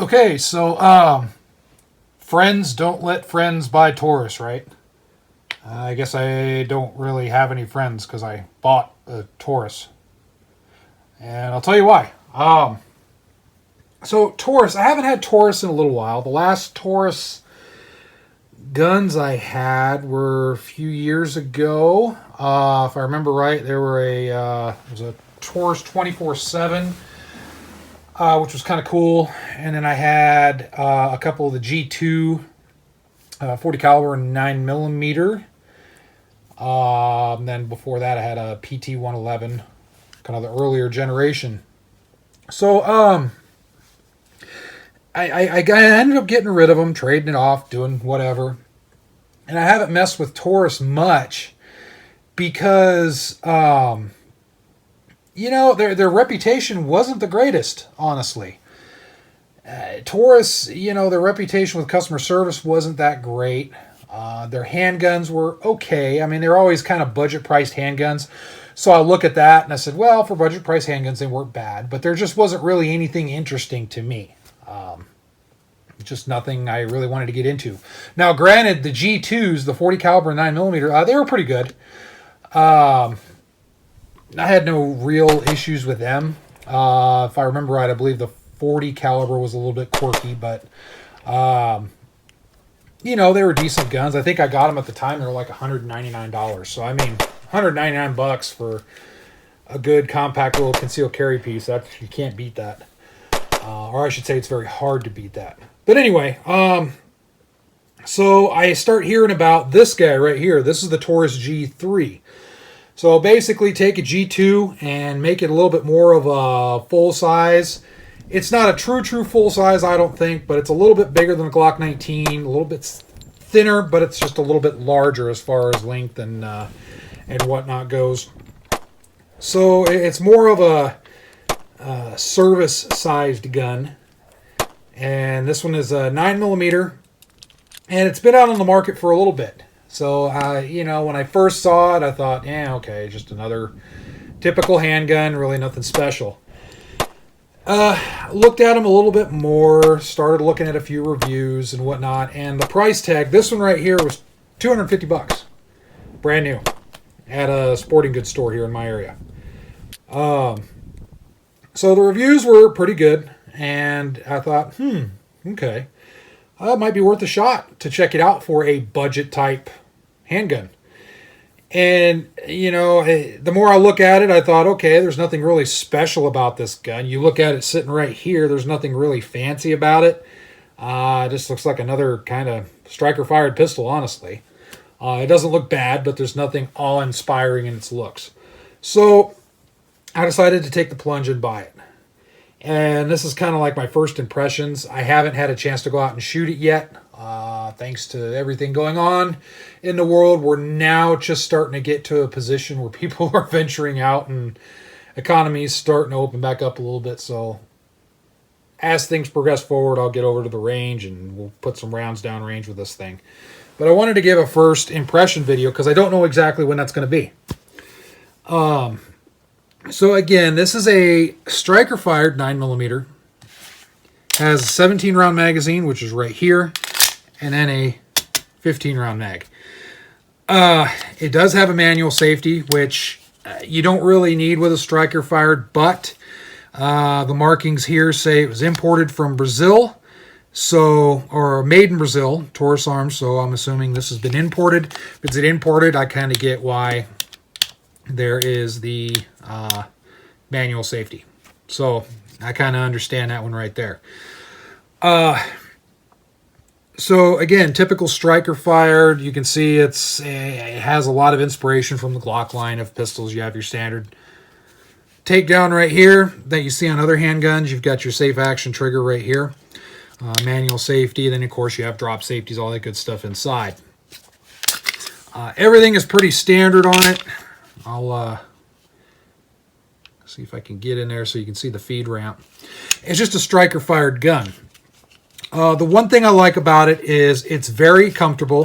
Okay, so friends don't let friends buy Taurus, right? I guess I don't really have any friends because I bought a Taurus, and I'll tell you why. So Taurus, I haven't had Taurus in a little while. The last Taurus guns I had were a few years ago. If I remember right, there were it was a Taurus 24/7. Which was kind of cool. And then I had a couple of the G2 40 caliber and 9 millimeter. Then before that, I had a PT 111, kind of the earlier generation. So I ended up getting rid of them, trading it off, doing whatever. And I haven't messed with Taurus much because their reputation wasn't the greatest, honestly. Taurus, their reputation with customer service wasn't that great. Their handguns were okay. I mean, they're always kind of budget-priced handguns. So I look at that and I said, well, for budget-priced handguns, they weren't bad. But there just wasn't really anything interesting to me. Just nothing I really wanted to get into. Now, granted, the G2s, the 40 caliber 9 millimeter, they were pretty good. I had no real issues with them. If I remember right, I believe the 40 caliber was a little bit quirky, but they were decent guns. I think I got them at the time. They were like $199. So I mean, $199 for a good compact little concealed carry piece. That you can't beat that. Or I should say, it's very hard to beat that. But anyway, so I start hearing about this guy right here. This is the Taurus G3. So basically take a G2 and make it a little bit more of a full size. It's not a true full size, I don't think, but it's a little bit bigger than a Glock 19, a little bit thinner, but it's just a little bit larger as far as length and whatnot goes. So it's more of a service-sized gun. And this one is a 9 millimeter, and it's been out on the market for a little bit. So, when I first saw it, I thought, okay, just another typical handgun, really nothing special. Looked at them a little bit more, started looking at a few reviews and whatnot, and the price tag, this one right here was $250, brand new, at a sporting goods store here in my area. So the reviews were pretty good, and I thought, okay. It might be worth a shot to check it out for a budget type handgun. And, the more I look at it, I thought, okay, there's nothing really special about this gun. You look at it sitting right here, there's nothing really fancy about it. It just looks like another kind of striker-fired pistol, honestly. It doesn't look bad, but there's nothing awe-inspiring in its looks. So I decided to take the plunge and buy it. And this is kind of like my first impressions. I haven't had a chance to go out and shoot it yet. Thanks to everything going on in the world, we're now just starting to get to a position where people are venturing out and economy's starting to open back up a little bit. So as things progress forward, I'll get over to the range and we'll put some rounds down range with this thing. But I wanted to give a first impression video because I don't know exactly when that's going to be. So again, this is a striker-fired 9mm. Has a 17-round magazine, which is right here, and then a 15-round mag. It does have a manual safety, which you don't really need with a striker-fired, but the markings here say it was imported from Brazil, or made in Brazil, Taurus Arms, so I'm assuming this has been imported. If it's imported, I kind of get why there is the manual safety. So I kind of understand that one right there. So again, typical striker fired. You can see it has a lot of inspiration from the Glock line of pistols. You have your standard takedown right here that you see on other handguns. You've got your safe action trigger right here. Manual safety. Then of course you have drop safeties, all that good stuff inside. Everything is pretty standard on it. I'll see if I can get in there so you can see the feed ramp. It's just a striker-fired gun. The one thing I like about it is it's very comfortable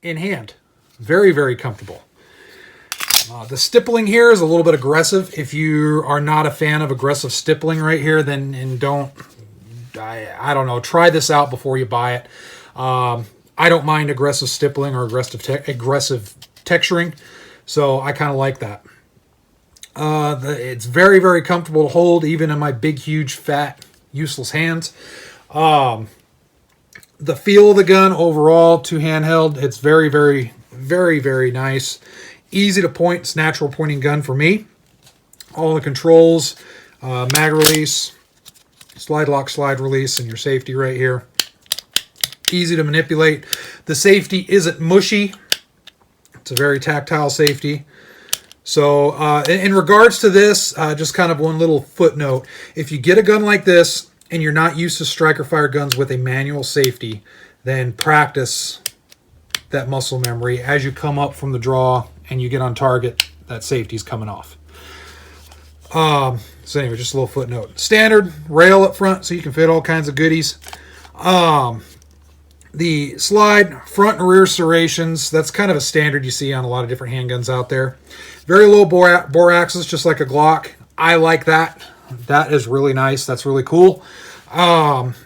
in hand. Very, very comfortable. The stippling here is a little bit aggressive. If you are not a fan of aggressive stippling right here, then I don't know, try this out before you buy it. I don't mind aggressive stippling or aggressive texturing, so I kind of like that. It's very, very comfortable to hold, even in my big, huge, fat, useless hands. The feel of the gun overall, to handheld, it's very, very, very, very nice. Easy to point. It's natural pointing gun for me. All the controls, mag release, slide lock, slide release, and your safety right here. Easy to manipulate. The safety isn't mushy. It's a very tactile safety. So in regards to this, just kind of one little footnote. If you get a gun like this and you're not used to striker fire guns with a manual safety, then practice that muscle memory. As you come up from the draw and you get on target, that safety's coming off. So anyway, just a little footnote. Standard rail up front so you can fit all kinds of goodies. The slide, front and rear serrations, that's kind of a standard you see on a lot of different handguns out there. Very low bore axis, just like a Glock. I like that. That is really nice. That's really cool. And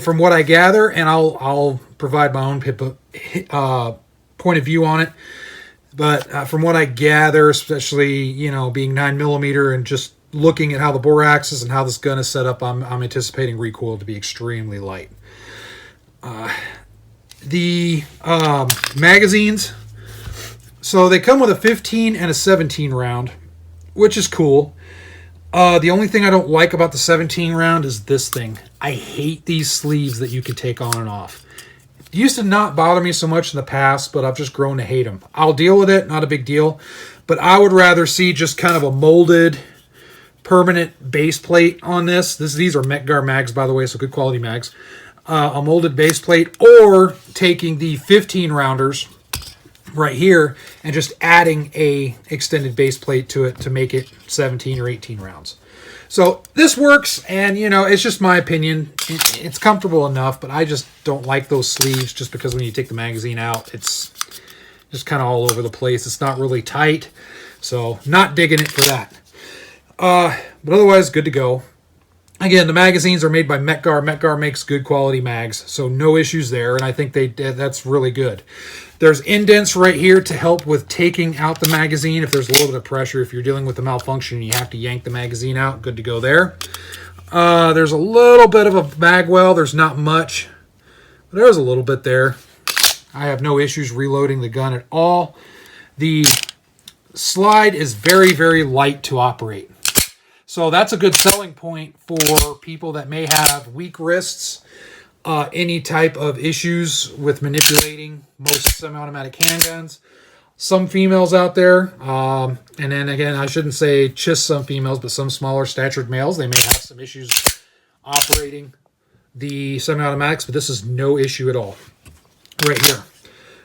from what I gather, and I'll provide my own point of view on it, but from what I gather, especially, you know, being 9mm and just looking at how the bore axis and how this gun is set up, I'm anticipating recoil to be extremely light. The magazines, so they come with a 15 and a 17 round, which is cool. The only thing I don't like about the 17 round is this thing. I hate these sleeves that you can take on and off. It used to not bother me so much in the past, but I've just grown to hate them. I'll deal with it, not a big deal, but I would rather see just kind of a molded permanent base plate on this. These are Metgar mags, by the way, so good quality mags. A molded base plate, or taking the 15 rounders right here and just adding a extended base plate to it to make it 17 or 18 rounds. So this works, and you know, it's just my opinion. It's comfortable enough, but I just don't like those sleeves, just because when you take the magazine out, it's just kind of all over the place. It's not really tight, so not digging it for that. But otherwise, good to go. Again, the magazines are made by Metgar. Metgar makes good quality mags, so no issues there, and I think that's really good. There's indents right here to help with taking out the magazine if there's a little bit of pressure. If you're dealing with a malfunction and you have to yank the magazine out, good to go there. There's a little bit of a mag well. There's not much, but there's a little bit there. I have no issues reloading the gun at all. The slide is very, very light to operate. So that's a good selling point for people that may have weak wrists, any type of issues with manipulating most semi-automatic handguns. Some females out there, and then again, I shouldn't say just some females, but some smaller statured males, they may have some issues operating the semi-automatics, but this is no issue at all right here.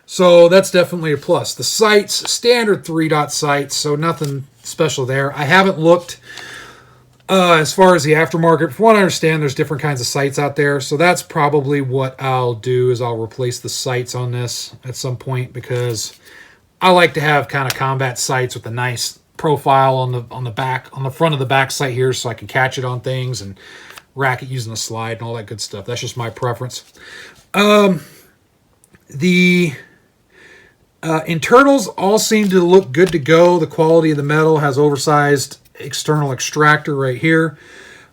So that's definitely a plus. The sights, standard 3-dot sights, so nothing special there. I haven't looked as far as the aftermarket. From what I understand, there's different kinds of sights out there, so that's probably what I'll do, is I'll replace the sights on this at some point, because I like to have kind of combat sights with a nice profile on the back, on the front of the back sight here, so I can catch it on things and rack it using the slide and all that good stuff. That's just my preference. The internals all seem to look good to go. The quality of the metal has oversized external extractor right here.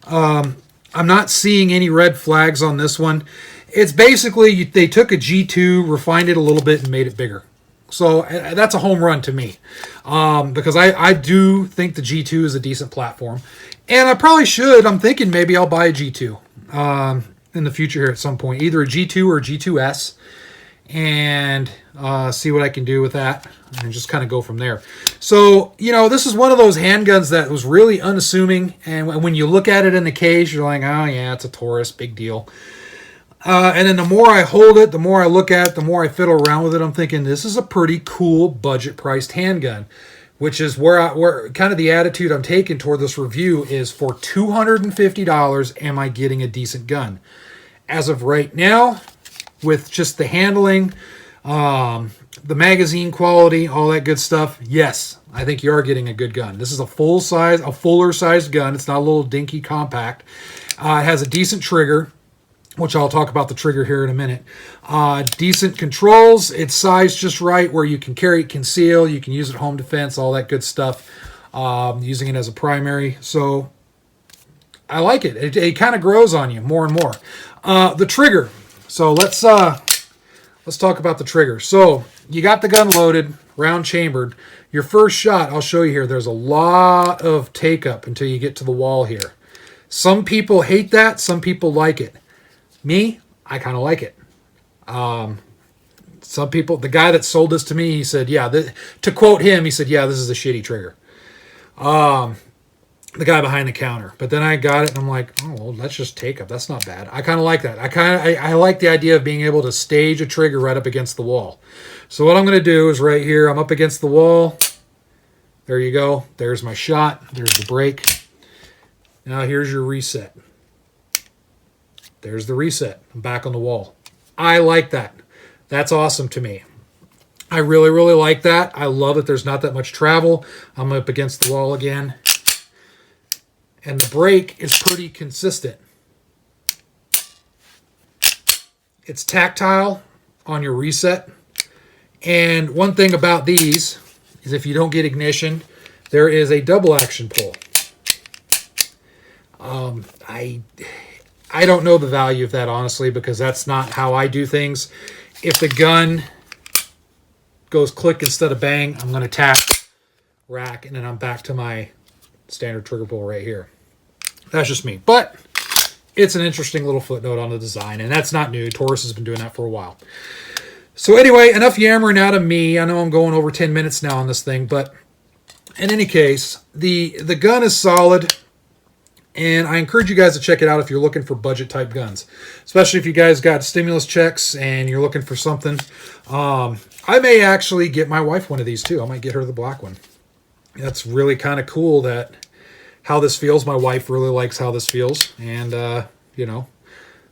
I'm not seeing any red flags on this one. It's basically, they took a G2, refined it a little bit, and made it bigger. So that's a home run to me, because I do think the G2 is a decent platform, and I probably should. I'm thinking maybe I'll buy a G2 in the future here at some point, either a G2 or a G2S, and see what I can do with that, and just kind of go from there. So, you know, this is one of those handguns that was really unassuming, and when you look at it in the case, you're like, oh yeah, it's a Taurus, big deal. And then the more I hold it, the more I look at it, the more I fiddle around with it, I'm thinking this is a pretty cool budget-priced handgun, which is where kind of the attitude I'm taking toward this review is, for $250, am I getting a decent gun? As of right now, with just the handling, the magazine quality, all that good stuff, yes, I think you are getting a good gun. This is a fuller sized gun. It's not a little dinky compact. It has a decent trigger, which I'll talk about the trigger here in a minute. Decent controls. It's sized just right where you can carry it, conceal. You can use it home defense, all that good stuff. Using it as a primary. So I like it. It kind of grows on you more and more. The trigger. So let's talk about the trigger. So you got the gun loaded, round chambered. Your first shot, I'll show you here. There's a lot of take up until you get to the wall here. Some people hate that. Some people like it. Me, I kind of like it. Some people, the guy that sold this to me, he said, yeah, to quote him, he said, yeah, this is a shitty trigger. The guy behind the counter. But then I got it and I'm like, oh, well, that's just take up. That's not bad. I kind of like that. I like the idea of being able to stage a trigger right up against the wall. So what I'm going to do is right here, I'm up against the wall. There you go. There's my shot. There's the break. Now here's your reset. There's the reset. I'm back on the wall. I like that. That's awesome to me. I really, really like that. I love that there's not that much travel. I'm up against the wall again. And the break is pretty consistent. It's tactile on your reset. And one thing about these is if you don't get ignition, there is a double action pull. I don't know the value of that, honestly, because that's not how I do things. If the gun goes click instead of bang, I'm going to tap, rack, and then I'm back to my standard trigger pull right here. That's just me. But it's an interesting little footnote on the design, and that's not new. Taurus has been doing that for a while. So anyway, enough yammering out of me. I know I'm going over 10 minutes now on this thing, but in any case, the gun is solid. And I encourage you guys to check it out if you're looking for budget-type guns. Especially if you guys got stimulus checks and you're looking for something. I may actually get my wife one of these, too. I might get her the black one. That's really kind of cool that how this feels. My wife really likes how this feels. And, you know,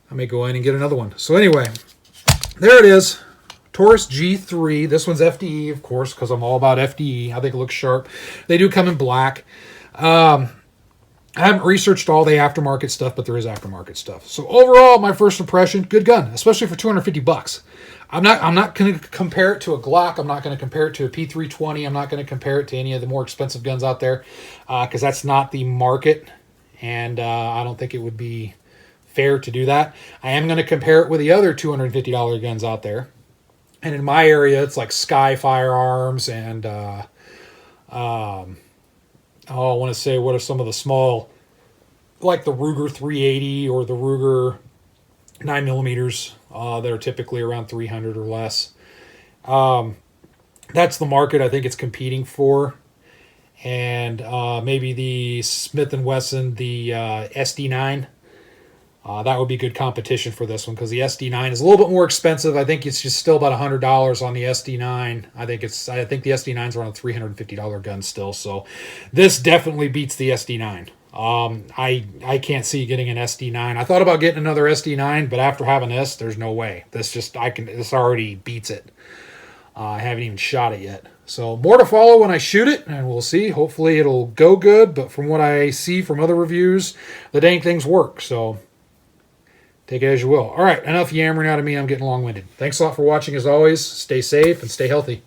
I may go in and get another one. So anyway, there it is. Taurus G3. This one's FDE, of course, because I'm all about FDE. I think it looks sharp. They do come in black. I haven't researched all the aftermarket stuff, but there is aftermarket stuff. So overall, my first impression, good gun, especially for $250. I'm not going to compare it to a Glock. I'm not going to compare it to a P320. I'm not going to compare it to any of the more expensive guns out there because that's not the market, and I don't think it would be fair to do that. I am going to compare it with the other $250 guns out there, and in my area, it's like Sky Firearms and I want to say, what are some of the small, like the Ruger 380 or the Ruger 9mm that are typically around 300 or less. That's the market I think it's competing for. And maybe the Smith & Wesson, the SD9. That would be good competition for this one because the SD9 is a little bit more expensive. I think it's just still about $100 on the SD9. I think the SD9 is around a $350 gun still. So this definitely beats the SD9. I can't see getting an SD9. I thought about getting another SD9, but after having this, there's no way. This already beats it. I haven't even shot it yet. So more to follow when I shoot it, and we'll see. Hopefully it'll go good, but from what I see from other reviews, the dang things work. So take it as you will. All right, enough yammering out of me. I'm getting long-winded. Thanks a lot for watching as always. Stay safe and stay healthy.